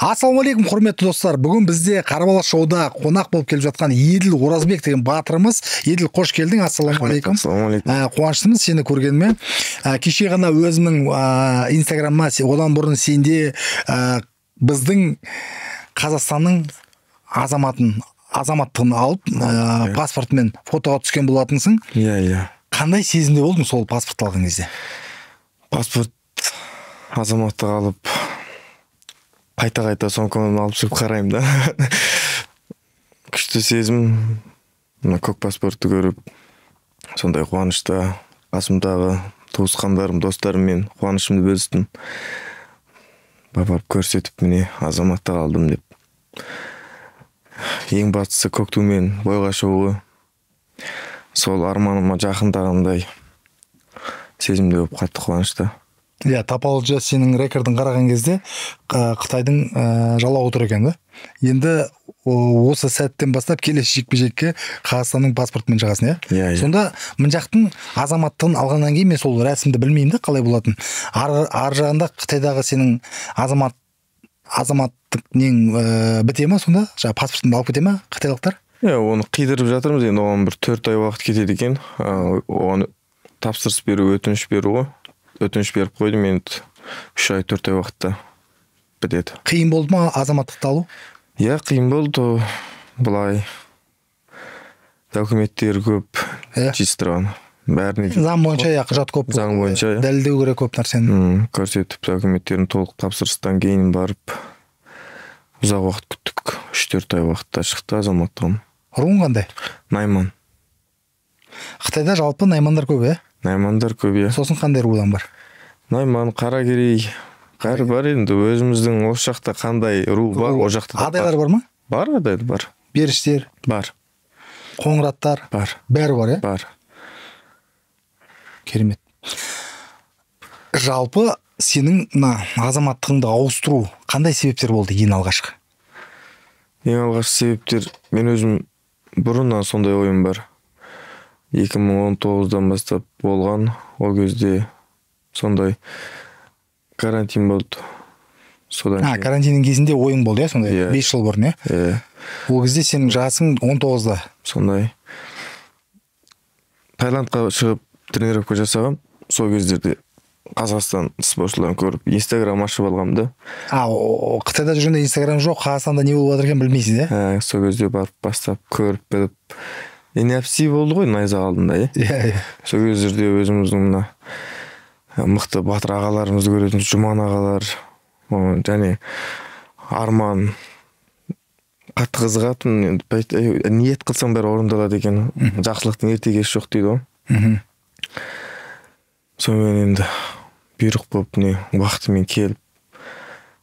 Ассалаумағалейкум, құрметті достар. Бүгін бізде Қарабалас шоуда қонақ болып келіп жатқан Еділ Оразбек деген батырымыз. Еділ, қош келдің. Ассалаумағалейкум. Қуаныштымыз сені көргеніме. Кеше ғана өзімнің инстаграмыма, одан бұрын сенде біздің Қазақстанның азаматтығын алып, паспортымен фотоға түскен болатынсың. Иә. Қандай сезімде болдың сол паспорт алған кезде? Паспорт азаматтық алып, қайта сомкамнан алып шығып қараймын да. Күшті сезім, көк паспортты көріп, сондай қуанышта қасымдағы туысқандарым, достарыммен қуанышымды бөлістім. Барып көрсетіп, міне азаматтық алдым деп. Ең бастысы көк тумен бойға шығуы, сол арманыма жақындағандай сезімде болып қатты қуанышта. Иә, Тапалджа сенің рекордың қараған кезде Қытайдың жалауы тұр екен, да? Енді осы сәттен бастап келесі жекпе-жекке Қазақстанның паспортымен шығасың, иә? Сонда мына жақтың азаматтығын алғаннан кейін мен сол рәсімді білмеймін да, қалай болатын. Ар жағында Қытайдағы сенің азаматтық нең біте ма сонда? Жаңа паспортыңды алып кете ма қытайлықтар? Иә, оны қидырып жатырмыз, енді оған бір 4 ай уақыт кетеді екен. Оған тапсырыс беру, өтініш беру ғой. Өтініш беріп қойдым, енді 3 ай 4 ай уақытта бітеді. Қиын болды ма азаматтықты алу? Иә, қиын болды. Бұлай документтер көп жинастырған. Бәріне заң бойынша құжат көп. Заң бойынша дәлелдеу керек көп нәрсені. Көрсетіп, документтерін толық тапсырыстан кейін барып ұзақ уақыт күттік. 3-4 ай уақытта шықты азаматтығым. Руың қандай? Найман. Қытайда жалпы наймандар көп, Наймандар көп, Сосын қандай рудан бар? Найман, Қаракерей, қайыр бар енді. Өзіміздің осы жақта қандай ру бар, о жақта. Адайлар бар ма? Бар, адайлар бар. Беріштер? Бар. Қоңыраттар? Бар. Бәрі бар, Бар. Керемет. Жалпы сенің азаматтығыңды ауыстыру қандай себептер болды ең алғашқы? Ең алғашқы себептер, мен өзім бұрыннан сондай ойым бар. 2019-дан бастап болған, ол кезде сондай карантин болды. Карантиннің кезінде ойың болды, сондай 5 жыл бұрын, Ол кезде сенің жасың 19-да. Сондай. Таиландқа шығып тренировка жасағам. Сол кездерде Қазақстан спортшыларын көріп, Инстаграм ашып алғам да. Қытайда жүргенде Инстаграм жоқ, Қазақстанда не болып жатыр екен білмейсіз, Сол кезде барып бастап көріп біліп. NFC болды ғой найза алдында, Сол кездерде өзіміздің мықты батыр ағаларымызды көретін, Жұман ағалар, және арман қатты қызығатын, ниет қылсаң бәрі орындалады екен. Жақсылықтың ерте кеш жоқ дейді ғой. Сонымен енді бұйрық болып уақытымен келіп,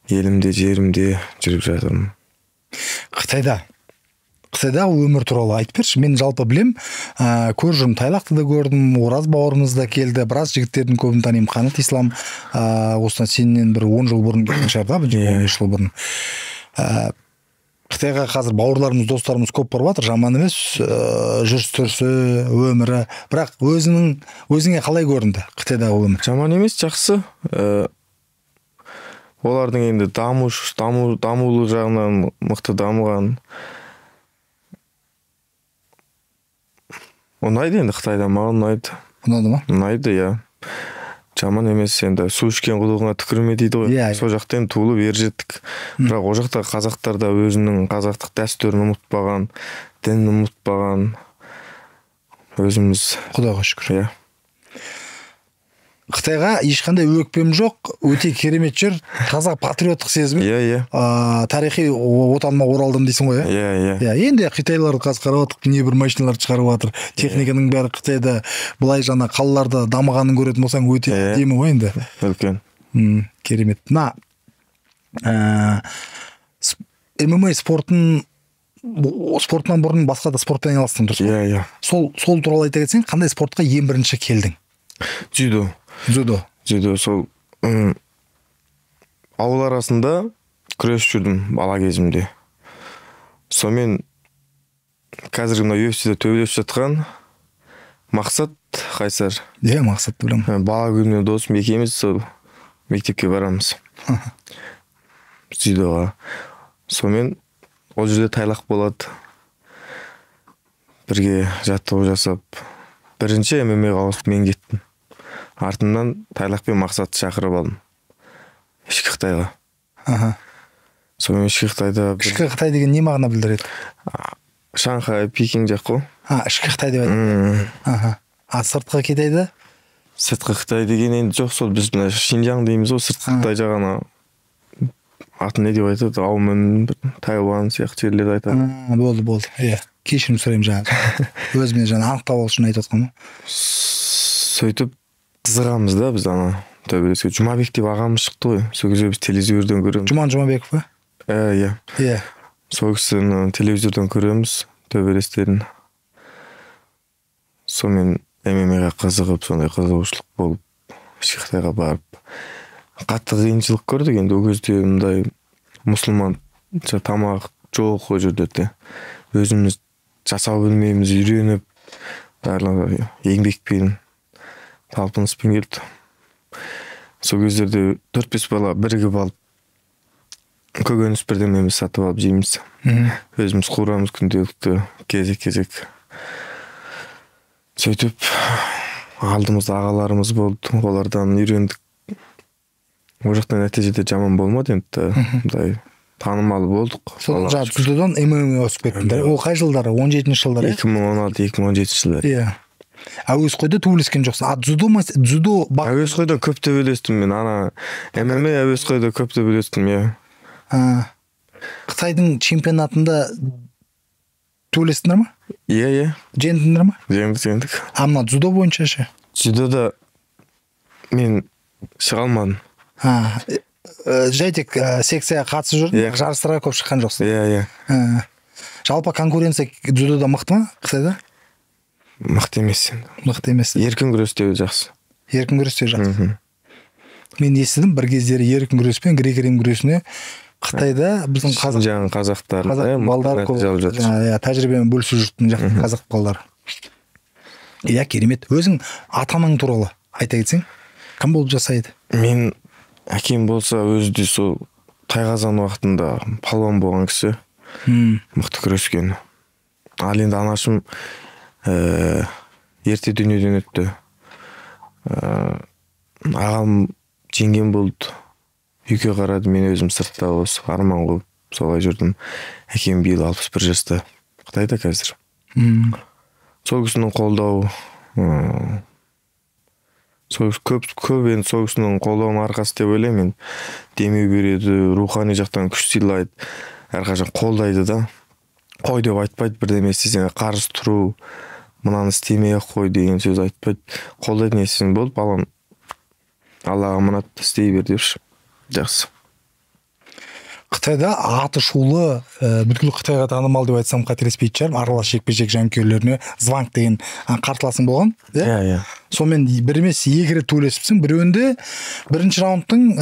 елімде, жерімде жүріп жатырмын. Қытайда өмір туралы айтып берші. Мен жалпы білем, көр жүрмін, Тайлақты да көрдім, Ораз бауырымыз да келді, біраз жігіттердің көбін танимын. Қанат Ислам осыдан сенен бір 10 жыл бұрын келген шығар, 15 жыл бұрын. Қытайға қазір бауырларымыз, достарымыз көп барып жатыр, жаман емес, жүріс-тұрысы, өмірі. Бірақ өзіңе қалай көрінді Қытайдағы өмір? Жаман емес, жақсы. Олардың енді дамулы жағынан мықты дамыған. Ұнайды енді Қытайда, маған ұнайды. Ұнады ма? Ұнайды, Жаман емес, енді су ішкен құдығыңа түкірме дейді ғой. Сол жақтан туылып ержеттік. Бірақ о жақта қазақтар да өзінің қазақтық дәстүрін ұмытпаған, дінін ұмытпаған. Өзіміз Құдайға шүкір. Қытайға ешқандай өкпем жоқ, өте керемет жер, таза патриоттық сезім. Тарихи отаныма оралдым дейсің ғой, Енді қытайларды қазір қарап отырып, не бір машиналарды шығарып жатыр. Техниканың бәрі Қытайда, былай жаңа қалаларда дамығанын көретін болсаң, өте демі ғой енді. Үлкен. Керемет. ММА спортынан бұрын басқа да спортпен айналыстың, дұрыс? Сол туралы айта кетсең, қандай спортқа ең бірінші келдің? Дзюдо, сол ауыл арасында күресіп жүрдім бала кезімде. Сонымен қазіргі UFC-де төбелесіп жатқан Мақсат Қайсар. Мақсат білем. Бала күнімнен досым екеуміз сол мектепке барамыз. дзюдоға. Сонымен ол жерде тайлақ болады. Бірге жаттығу жасап, бірінші ММА-ға ауысып мен кеттім. Артынан тайлақпен Мақсатты шақырып алдым. Ішкі Қытайға. Сонымен ішкі Қытайда... Ішкі Қытай деген не мағына білдіреді? Шанхай, Пекин жақ қой. Ішкі Қытай деп айтады. Сыртқы Қытайда? Сыртқы Қытай деген енді жоқ, сол біз Шинжаң дейміз ғой, сыртқы Қытай жағына атын не деп айтады, Аумын, Тайвань сияқты жерлерді айтады. Болды. Иә. Кешірім сұрайым жаңағы. Өзіме жаңа анықтап алу үшін айтып отқаным. Сөйтіп қызығамыз да біз төбелеске. Жұмабек деп ағамыз шықты ғой. Сол кезде біз телевизордан көреміз. Жұмабеков па? Иә. Сол кісіні телевизордан көреміз төбелестерін. Сонымен ММА-ға қызығып, сондай қызығушылық болып, ішкі Қытайға барып, қатты қиыншылық көрдік. Енді ол кезде мындай мұсылман тамақ жоқ ол жерде. Өзіміз жасау білмейміз, үйреніп, барлығы еңбекпен, талпыныспен келді. Сол кездерде 4-5 бала бірігіп алып, көкөніс бірдемеміз сатып алып жейміз. Өзіміз қуырамыз күнделікті, кезек. Сөйтіп, алдымызда ағаларымыз болды, олардан үйрендік. Ол жақтан нәтижеде жаман болмады енді, танымал болдық. Сол жаңа дзюдодан ММА-ға өсіп кеттіңдер. Ол қай жылдары? 17-ші жылдары? 2016-2017 жылдары. Иә. Әуесқойда төбелескен жоқсың. Дзюдо... Әуесқойда көп төбелестім мен. ММА әуесқойда көп төбелестім, иә. Қытайдың чемпионатында төбелестіңдер ма? Иә. Жеңдіңдер ма? Жеңдік. Мына дзюдо бойынша ше? Дзюдода мен шыға алмадым. Жай тек секцияға қатысып жүрдің, жарыстарға көп шыққан жоқсың. Иә. Жалпы конкуренция дзюдода мықты ма Қытайда? Мықты емес. Еркін күресте жақсы. Еркін күресте жақсы. Мен естідім бір кездері еркін күрес пен грек-рим күресіне Қытайда біздің қазақтар балдар тәжірибемен бөлісіп жүрген жақтың қазақ балдары. Иә, керемет. Өзің ата-анаң туралы айта кетсең, кім болып жасайды? Мен әкем болса өзі сол тайқазан уақытында палуан болған кісі, мықты күрескен. Ал енді анашым ерте дүниеден өтті. Ағам жеңген болды. Үйге қарады, мен өзім сыртта осы арман қойып солай жүрдім. Әкем биыл 61 жаста. Қытайда қазір. Сол кісінің қолдауы, көп енді сол кісінің қолдауының арқасы деп ойлаймын. Демеу береді, рухани жақтан күш сыйлайды, әрқашан қолдайды да. Қой деп айтпайды, бірдеме істесең қарсы тұру, мынаны істемей-ақ қой деген сөз айтпайды. Қолдайды, не істесең болды, балам, Аллаға мынаны істей бер деп жақсы. Қытайда аты шулы, бүткіл Қытайға танымал деп айтсам қателеспейтін шығармын, аралас жекпе-жек жанкүйерлеріне Званг деген қарсыласың болған. Иә. Сонымен бір емес екі рет төбелесіпсің. Біреуінде бірінші раундтың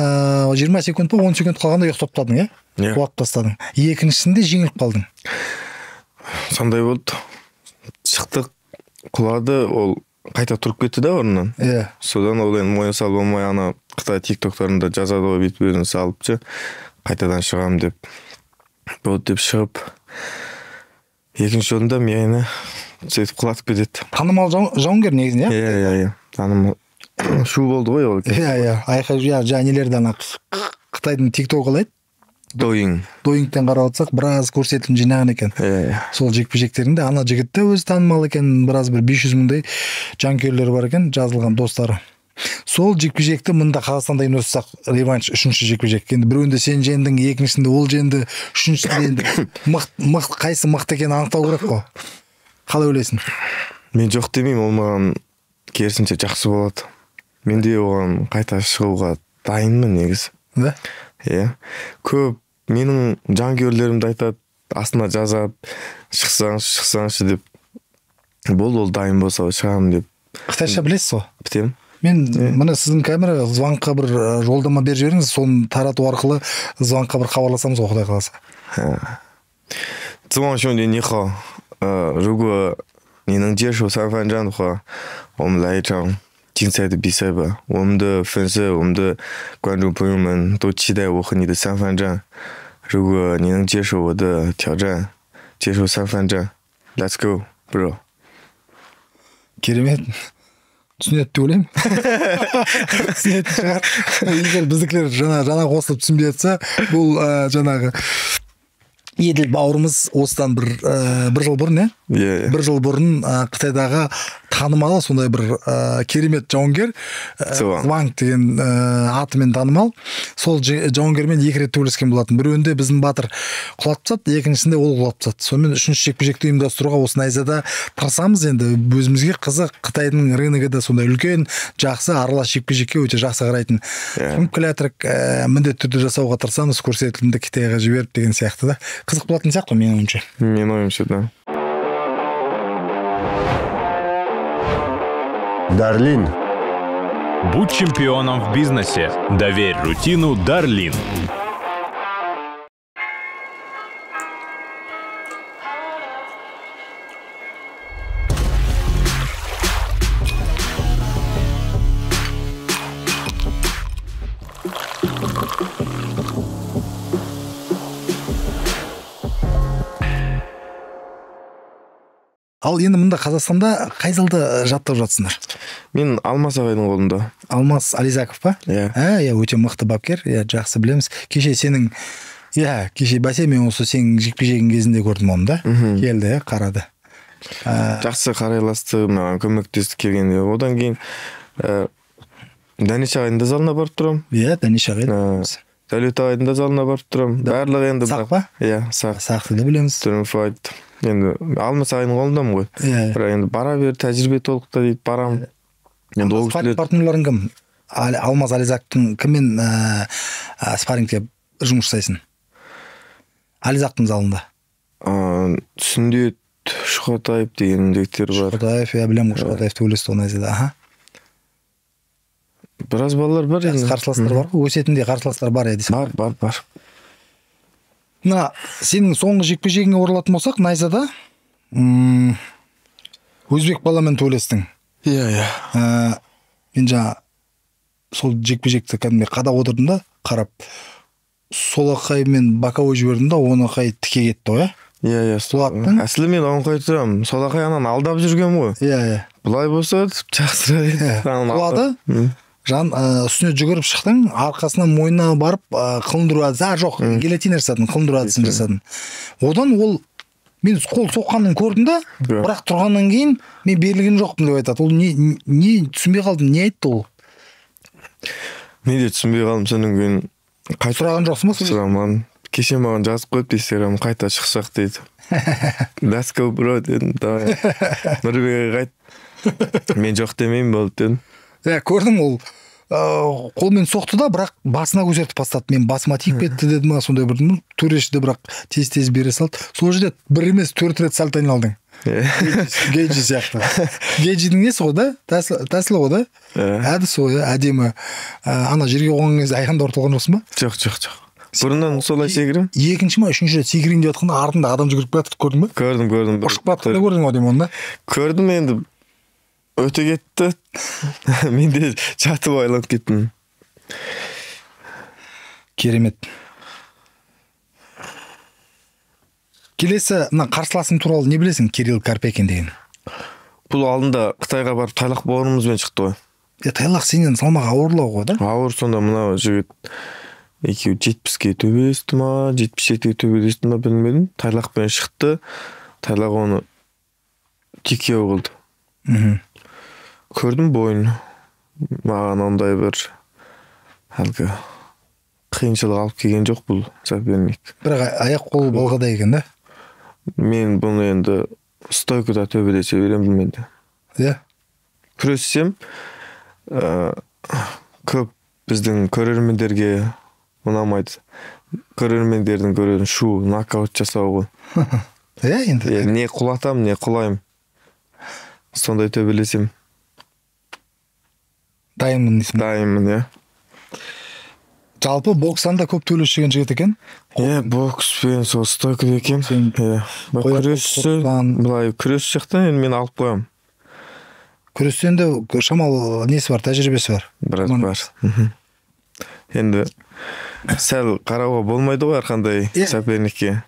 20 секунд па 10 секунд қалғанда ұйықтап тастадың, иә? Құлап тастадың. Екіншісінде жеңіліп қалдың. Сондай болды. Шықтық, құлады, ол қайта тұрып кетті да орнынан. Иә. Содан ол енді мойын салып болмай, Қытай тиктоктарында жазады ғой, бүйтіп өзін салыпшы, қайтадан шығам деп. Болды деп шығып, екінші орында мені сөйтіп құлатып кетеді. Танымал жауынгер негізінде, иә? Иә. Танымал. Шу болды ғой ол. Иә. Айқай нелерді Қытайдың тиктогі қалайды? Доингтен қарап отырсақ, біраз көрсетілім жинаған екен. Сол жекпе-жектерінде ана жігітті өзі танымал екен, біраз бір 500 мыңдай жанкүйерлері бар екен, жазылған достары. Сол жекпе-жекті мында Қазақстанда ұйымдастырсақ, реванш, үшінші жекпе-жек. Енді біреуінде сен жеңдің, екіншісінде ол жеңді, үшіншісінде енді қайсы мықты екенін анықтау керек қой. Қалай ойлайсың? Мен жоқ демеймін, ол маған керісінше жақсы болады. Мен де оған қайта шығуға дайынмын негізі. Да? Иә. Көп менің жанкүйерлерімді айтады, астына жазады, шықсаңшы деп. Ол дайын болса шығамын деп. Қытайша білесіз ғой? Бітемін. Мен мына сіздің камера Звангқа бір жолдама беріп жіберіңіз, соны тарату арқылы Звангқа бір хабарласамыз ғой, Құдай қаласа. 子王兄弟你好，如果你能接受3番战的话，我们来一场竞赛的比赛吧。我们的粉丝、我们的观众朋友们都期待我和你的三番战。如果你能接受我的挑战，接受三番战 ，Let's go, bro。 керемет. Түсінеді деп ойлаймын. Түсінетін шығар. Егер біздікілер жаңа қосылып түсінбей жатса, бұл жаңағы Еділ бауырымыз осыдан бір жыл бұрын, бір жыл бұрын Қытайдағы танымалы сондай бір керемет жауынгер Ванг деген атымен танымал. Сол жауынгермен 2 рет төбелескен болатын. Біреуінде біздің батыр құлап тастады, екіншісінде ол құлап тастады. Сонымен үшінші жекпе-жекті ұйымдастыруға осы найзада тырысамыз. Енді өзімізге қызық, Қытайдың рыногы да сондай үлкен, жақсы, аралас жекпе-жекке өте жақсы қарайтын. Мүмкіләтірік міндетті түрде жасауға тырысамыз, көрсетілімді Қытайға жіберіп деген сияқты да. Қызық болатын сияқты, менің ойымша. Менің ойымша, да. Дарлин. Будь чемпионом в бизнесе. Доверь рутину Дарлин. Ал енді мында Қазақстанда қай залда жаттығып жатсыңдар? Мен Алмас ағайдың қолында. Алмас Ализаков па? Иә, өте мықты бапкер, жақсы білеміз. Кеше сенің, кеше бәсе мен осы сенің жекпе-жегің кезінде көрдім оны да. Келді, қарады. Жақсы қарайласты, маған көмектесті келгенде. Одан кейін Дәнеш ағайдың да залына барып тұрам. Иә, Дәнеш ағайдың. Дәулет ағайдың да залына барып тұрам. Барлығы енді Сақ па? Иә, Сақ. Сақты да білеміз. Түрмфайт. Енді Алмас ағайдың қолындамын ғой. Бірақ енді бара бер, тәжірибе толықта дейді, барам. Енді ол кісілер партнерларың кім? Алмаз Ализаковтың кіммен спаррингте жұмыс жасайсың? Ализаковтың залында. Сүндет Шұқатаев деген жігіттер бар. Шұқатаев, білемін, Шұқатаев төбелесті ол найзада. Біраз балалар бар енді. Қарсыластар бар ғой, өсетінде қарсыластар бар еді. Бар. Сенің соңғы жекпе-жегіңе оралатын болсақ, найзада өзбек баламен төбелестің. Иә. Мен жаңа сол жекпе-жекті кәдімгі қадап отырдым да, қарап, сол ақай мен боковой жібердім да, оны ақай тіке кетті ғой. Иә. Әсілі мен оңқай тұрам. Сол ақай анан алдап жүрген ғой. Иә. Бұлай болса жақсырақ. Құлады. Үстіне жүгіріп шықтың, арқасынан мойнына барып қылындыру әдісі, жоқ, гильотина жасадың, қылындыру әдісін жасадың. Одан ол, мен қол соққанын көрдім да, бірақ тұрғаннан кейін мен берілген жоқпын деп айтады. Ол не түсінбей қалдым, не айтты ол? Мен де түсінбей қалдым, соның кейін сұраған жоқсың ба? Сұраман. Кеше маған жазып қойып Инстаграм қайта шықсақ дейді. Let's go bro дедім. Нұрбек қайт. Мен жоқ демеймін болды дедім. Көрдім, ол қолмен соқты да, бірақ басына көсертіп бастады. Мен басыма тиіп кетті дедім, сондай бір төрешіде бірақ тез бере салды. Сол жерде бір емес 4 рет сальто айналдың. Гейджи сияқты. Гейджидің несі ғой да? Тәсілі ғой да? Әдісі ғой, әдемі. Ана жерге қойған кезде аяғында ортылған жоқсың ба? Жоқ. Бұрыннан солай секірем. Екінші ма, үшінші рет секірейін деп жатқанда артында адам жүгіріп келатыр, көрдің ба? Көрдім. Ұшып батқанда көрдің ғой деймін оны да? Көрдім, енді өте кетті. Мен де жатып ойланып кеттім. Керемет. Келесі, қарсыласың туралы не білесің, Кирилл Карпекин деген? Бұл алдында Қытайға барып тайлақ болғанымызбен шықты ғой. Тайлақ сенен салмағы ауырлау ғой да? Ауыр, сонда мынау жігіт екеуі 70-ке төбелесті ма, 77-ке төбелесті ма білмедім. Тайлақпен шықты. Тайлақ оны тикеу қылды. Көрдім бойын. Маған ондай бір әлгі қиыншылық алып келген жоқ бұл соперник. Бірақ аяқ қолы балғадай екен да? Мен бұны енді стойкада төбелесе беремін мен де. Иә. Күрессем, көп біздің көрермендерге ұнамайды. Көрермендердің көретін шу, нокаут жасау ғой. Иә, енді. Не құлатам, не құлайым. Сондай төбелесем. Дайынмын дейсің. Дайынмын, иә. Жалпы бокстан да көп төбелескен жігіт екен. Иә, бокспен сол стойкада екен. Күрес жақтан мен алып қоямын. күрестен де шамал несі бар, тәжірибесі бар. Біраз бар. Енді сәл қарауға болмайды ғой әрқандай соперникке.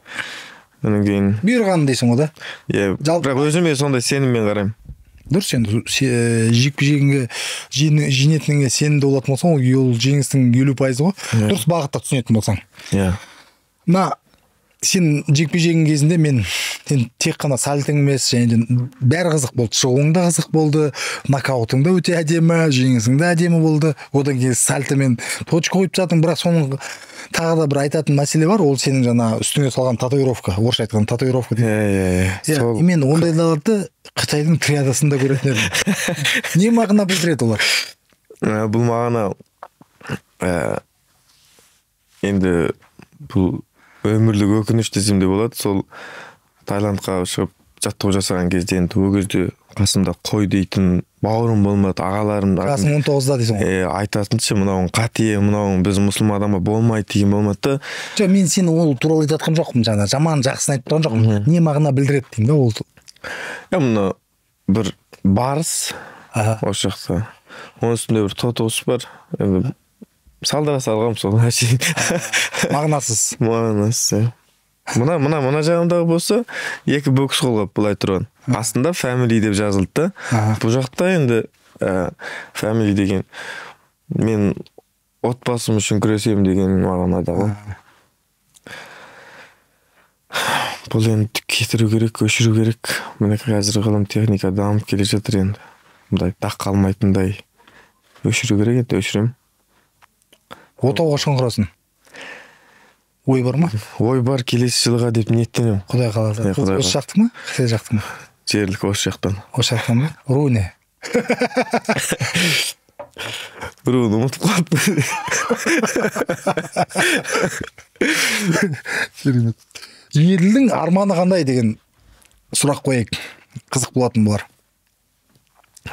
Онан кейін бұйырған дейсің ғой да. Иә, бірақ өзіме сондай сеніммен қараймын. Дұрыс, енді жекпе-жегіңе жеңетініңе сенімді болатын болсаң, ол жеңістің 50% ғой. Дұрыс бағытта түсінетін болсаң. Иә. Мына сен жекпе-жегің кезінде мен тек қана сальтың емес, және бәрі қызық болды. Шығуың да қызық болды, нокаутың да өте әдемі, жеңісің да әдемі болды. Одан кейін сальтымен точка қойып жатың, бірақ соның тағы да бір айтатын мәселе бар, ол сенің жаңа үстіңе салған татуировка, орысша айтқан татуировка дейді. Мен ондайларды Қытайдың триадасында көретін едім. Не мағына білдіреді олар? Бұл мағына енді бұл өмірлік өкініш десем де болады. Сол Таиландқа шығып жаттығу жасаған кезде енді ол кезде қасымда қой дейтін бауырым болмады, ағаларым. Жасың 19-да дейсің ғой. Айтатыншы, мынауың қате, мынауың біз мұсылман адамға болмайды деген болмады. Жоқ, мен сені ол туралы айтып жатқан жоқпын, жаңа жаман жақсысын айтып тұрған жоқпын. Не мағына білдіреді деймін да ол. Мына бір барыс осы жақта. Оның үстінде бір тотығыш бар. Енді салдыра салғам сол әшейін. Мағынасыз. Мағынасыз. Мына жағымдағы болса, екі бокс қолғап бұлай тұрған. Астында family деп жазылды. Бұл жақта енді family деген мен отбасым үшін күресемін деген мағынада ғой. Бұл енді кетіру керек, өшіру керек. Міне қазір ғылым техника дамып келе жатыр енді. Мұндай тақ қалмайтындай өшіру керек, енді өшірем. Отауға шыңғырасын. Ой бар ма? Ой бар, келесі жылға деп ниеттенемін. Құдай қаласа. Осы жақтың ма? Қытай жақтың ма? Жерлік осы жақтан. Осы жақтан ба? Ру не? Руын ұмытып қалыпты. Еділдің арманы қандай деген сұрақ қойайық. Қызық болатын болар.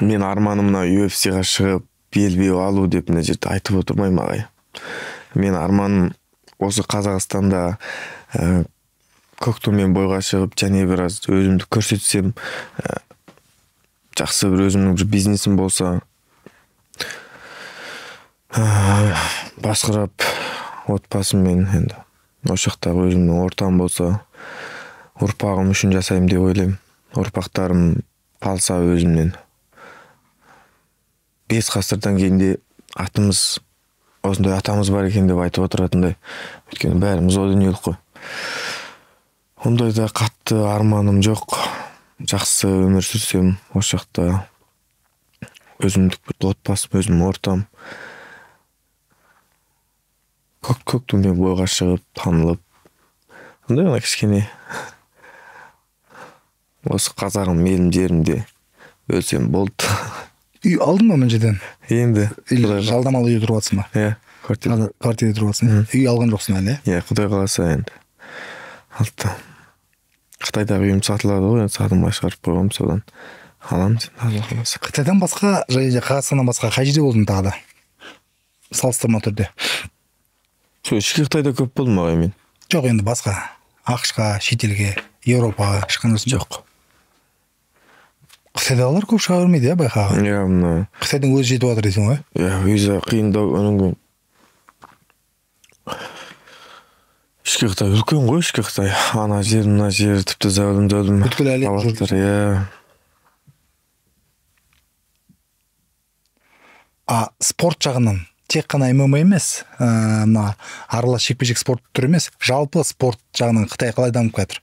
Мен арманымна UFC-ға шығып, белбеу алу деп мына жерде айтып отырмаймын ағай. Мен арманым осы Қазақстанда көктеммен бойға шығып, және біраз өзімді көрсетсем, жақсы бір өзімнің бір бизнесім болса, басқарып отбасыммен енді осы жақтағы өзімнің ортам болса, ұрпағым үшін жасаймын деп ойлаймын. Ұрпақтарым қалса өзімнен 5 ғасырдан кейінде атымыз осындай атамыз бар екен деп айтып отыратындай. Өйткені бәріміз о дүниелік қой. Ондай да қатты арманым жоқ. Жақсы өмір сүрсем, осы жақта өзімдік бір отбасым, өзімнің ортам. Көктеммен бойға шығып, танылып. Ондай ғана кішкене осы қазағым елім жерімде өлсем болды. Үй алдың ба мына жерден? Енді жалдамалы үй тұрып жатсың ба? Иә, квартира тұрып жатсың. Үй алған жоқсың әлі? Иә, Құдай қаласа енді. Алды. Қытайдағы үйім сатылады ғой, сатылмай шығарып қойғам, содан аламын сен, Алла қаласа. Қытайдан басқа, және Қазақстаннан басқа қай жерде болдың тағы да? Салыстырма түрде. Ішкі Қытайда көп болдым ағай мен. Жоқ, енді басқа. ақш-қа, шетелге, Еуропаға шыққан жоқсың? Жоқ. Қытайдағылар көп шыға бермейді, иә, байқаға? Иә, мына. Қытайдың өзі жетіп жатыр дейсің ғой? Иә, виза қиындау, оның кейін. Ішкі Қытай үлкен ғой, ішкі Қытай. Ана жер, мына жер, тіпті зәулім. Бүткіл әлем жүр. Иә. Спорт жағынан тек қана ММА емес, мына аралас жекпе-жек спорт түрі емес, жалпы спорт жағынан Қытай қалай дамып жатыр?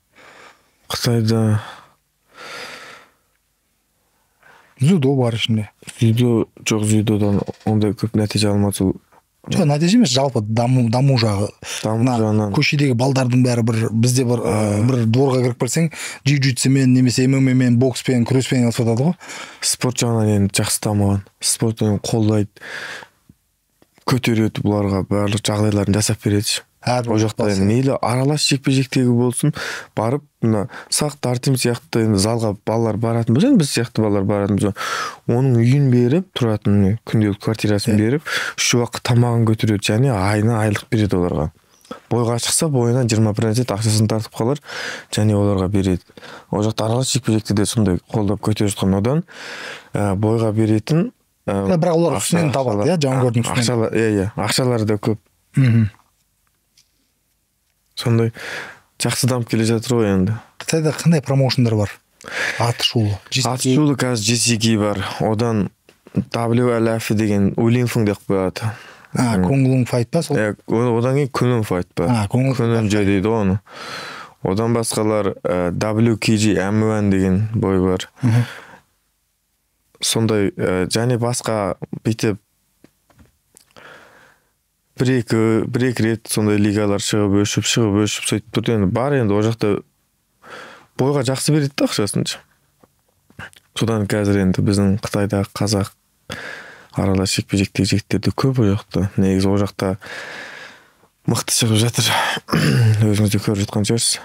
Қытайда дзюдо бар ішінде. Дзюдо жоқ, дзюдодан ондай көп нәтиже алмады. Жоқ, нәтиже емес, жалпы даму жағы. Көшедегі балдардың бәрі бізде бір дворға кіріп келсең, джиу-джитсумен немесе ММАмен, бокспен, күреспен айналысып жатады ғой. Спорт жағынан енді жақсы дамыған. Спортпен қолдайды, көтереді бұларға, барлық жағдайларын жасап береді. Ол жақта мейлі аралас жекпе-жектегі болсын, барып мына сақ тартым сияқты енді залға балалар баратын болса, біз сияқты балалар баратын болса, оның үйін беріп, тұратын күнделік квартирасын беріп, үш уақыт тамағын көтереді, және айына айлық береді оларға. бойға шықса бойынан 20% ақшасын тартып қалар және оларға береді. Ол жақта аралас жекпе-жекте де сондай қолдап көтеріп жатқан одан бойға беретін бірақ олар үстінен табады, иә, жауынгердің үстінен. Иә, ақшалары да көп. Сондай жақсы дамып келе жатыр ғой енді. Қытайда қандай промоушендар бар? Аты шулы. Аты шулы қазір GCK бар. Одан WLF деген Улинфың деп қояды. Конглун файт па сол? Одан кейін Күнін файт па. Күнін жай дейді оны. Одан басқалар WKG M1 деген бой бар. Сондай және басқа бүйтіп бір-екі рет сондай лигалар шығып өшіп сөйтіп тұрды. Енді бар енді ол жақта бойға жақсы береді да ақшасын. Содан қазір енді біздің Қытайда қазақ аралас жекпе-жектегі жігіттерді көп ол жақта. Негізі ол жақта мықты шығып жатыр. Өзіңіз де көріп жатқан шығарсыз.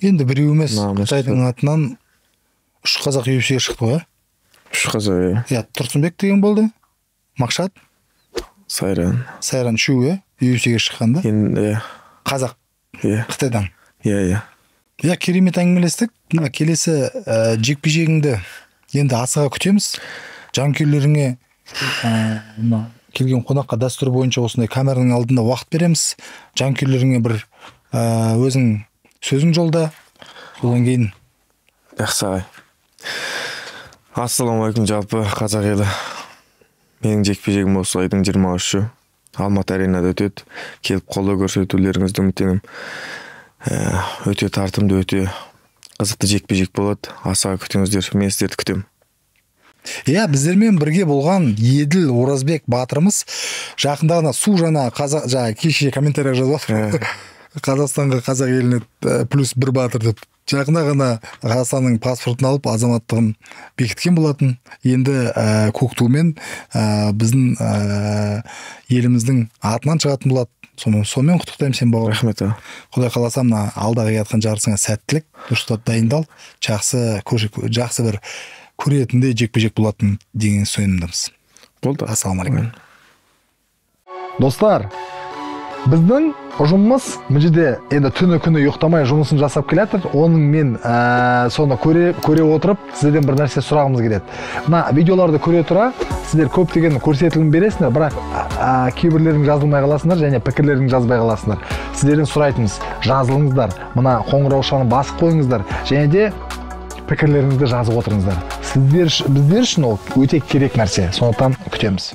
Енді біреу емес, Қытайдың атынан 3 қазақ UFC-ге шықты ғой. 3 қазақ, иә. Тұрсынбек деген болды. Мақшат. Сайран үшеуі UFC-ге шыққанда. Енді қазақ. Иә. Қытайдан. Иә. Иә, керемет әңгімелестік. Келесі жекпе-жегіңді енді асыға күтеміз. Жанкүйерлеріңе келген қонаққа дәстүр бойынша осындай камераның алдында уақыт береміз. Жанкүйерлеріңе бір өзің сөзің жолда. Содан кейін жақсы. Ассалаумағалейкум жалпы қазақ елі. Менің жекпе-жегім осы айдың 23-і Алматы аренада өтеді. Келіп қолдау көрсетулеріңізді үміттенемін. Өте тартымды, өте қызықты жекпе-жек болады. Асыға күтіңіздер, мен сіздерді күтемін. Иә, біздермен бірге болған Еділ Оразбек батырымыз жақында ғана су жаңа кеше комментария жазып отыр. Қазақстанға қазақ еліне +1 батыр деп. Жақында ғана Қазақстанның паспортын алып азаматтығын бекіткен болатын. Енді көк тумен біздің еліміздің атынан шығатын болады. Сонымен құттықтаймын сен бауырым. Рахмет. Құдай қаласа мына алдағы келе жатқан жарысыңа сәттілік, дұрыстап дайындал, жақсы бір көретіндей жекпе-жек болатын деген сенімдеміз. Болды. Ассалаумағалейкум. Достар, біздің ұжымымыз мына жерде енді түні ұйықтамай жұмысын жасап келатыр. Оның мен соны көре отырып, сіздерден бір нәрсе сұрағымыз келеді. Мына видеоларды көре тұра, сіздер көптеген көрсетілім бересіңдер, бірақ кейбірлерің жазылмай қаласыңдар және пікірлерің жазбай қаласыңдар. Сіздерден сұрайтынымыз, жазылыңыздар, мына қоңыраушаны басып қойыңыздар және де пікірлеріңізді жазып отырыңыздар. Біздер үшін ол өте керек нәрсе. Сондықтан күтеміз.